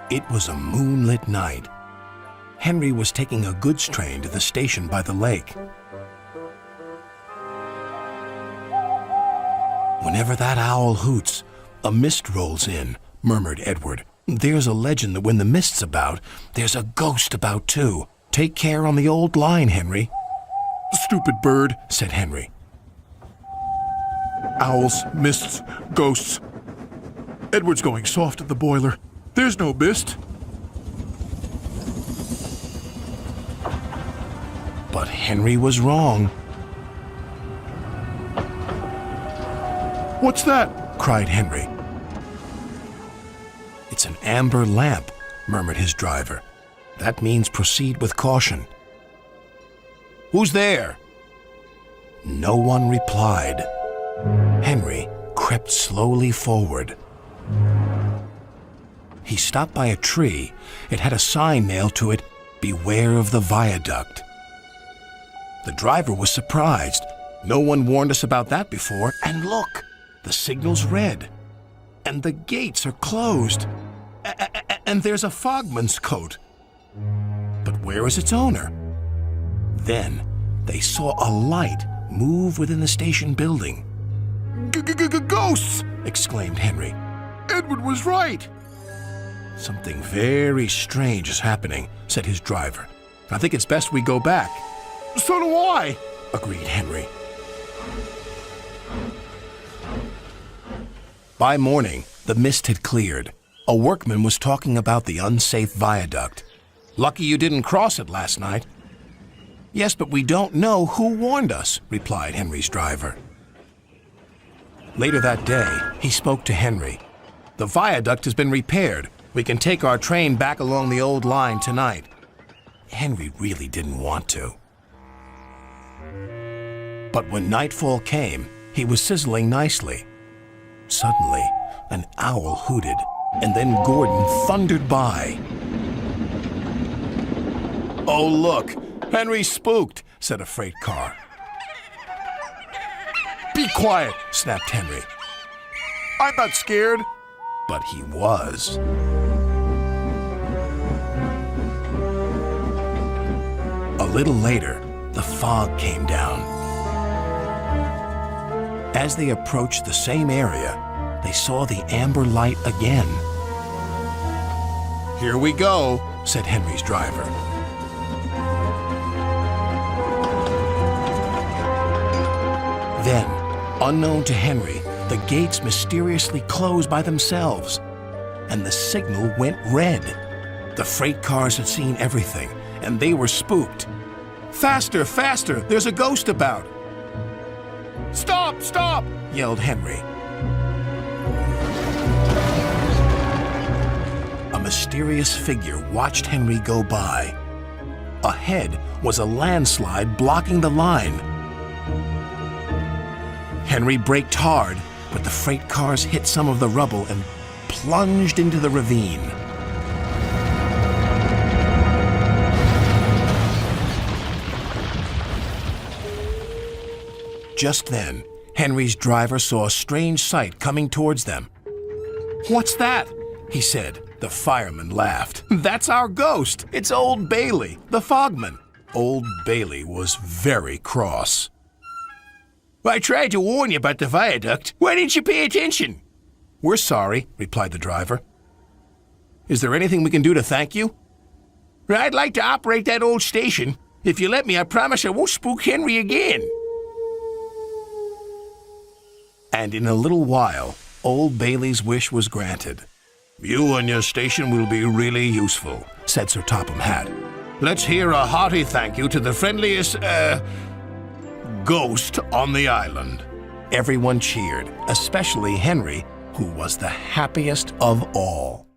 It was a moonlit night. Henry was taking a goods train to the station by the lake. "Whenever that owl hoots, a mist rolls in," murmured Edward. "There's a legend that when the mist's about, there's a ghost about too. Take care on the old line, Henry." "Stupid bird," said Henry. "Owls, mists, ghosts. Edward's going soft at the boiler. There's no mist." But Henry was wrong. "What's that?" cried Henry. "It's an amber lamp," murmured his driver. "That means proceed with caution." "Who's there?" No one replied. Henry crept slowly forward. He stopped by a tree. It had a sign nailed to it, "Beware of the viaduct." The driver was surprised. No one warned us about that before. And look, the signal's red. And the gates are closed. And there's a fogman's coat. But where is its owner? Then they saw a light move within the station building. "Ghosts!" exclaimed Henry. "Edward was right." "Something very strange is happening," said his driver. "I think it's best we go back." "So do I," agreed Henry. By morning, the mist had cleared. A workman was talking about the unsafe viaduct. "Lucky you didn't cross it last night." "Yes, but we don't know who warned us," replied Henry's driver. Later that day, he spoke to Henry. "The viaduct has been repaired. We can take our train back along the old line tonight." Henry really didn't want to. But when nightfall came, he was sizzling nicely. Suddenly, an owl hooted, and then Gordon thundered by. "Oh, look, Henry's spooked," said a freight car. "Be quiet," snapped Henry. "I'm not scared." But he was. A little later, the fog came down. As they approached the same area, they saw the amber light again. "Here we go," said Henry's driver. Then, unknown to Henry, the gates mysteriously closed by themselves, and the signal went red. The freight cars had seen everything, and they were spooked. "Faster, faster! There's a ghost about!" "Stop, stop!" yelled Henry. A mysterious figure watched Henry go by. Ahead was a landslide blocking the line. Henry braked hard, but the freight cars hit some of the rubble and plunged into the ravine. Just then, Henry's driver saw a strange sight coming towards them. "What's that?" he said. The fireman laughed. "That's our ghost. It's Old Bailey, the fogman." Old Bailey was very cross. "I tried to warn you about the viaduct. Why didn't you pay attention?" "We're sorry," replied the driver. "Is there anything we can do to thank you?" "I'd like to operate that old station. If you let me, I promise I won't spook Henry again." And in a little while, Old Bailey's wish was granted. "You and your station will be really useful," said Sir Topham Hatt. "Let's hear a hearty thank you to the friendliest, ghost on the island." Everyone cheered, especially Henry, who was the happiest of all.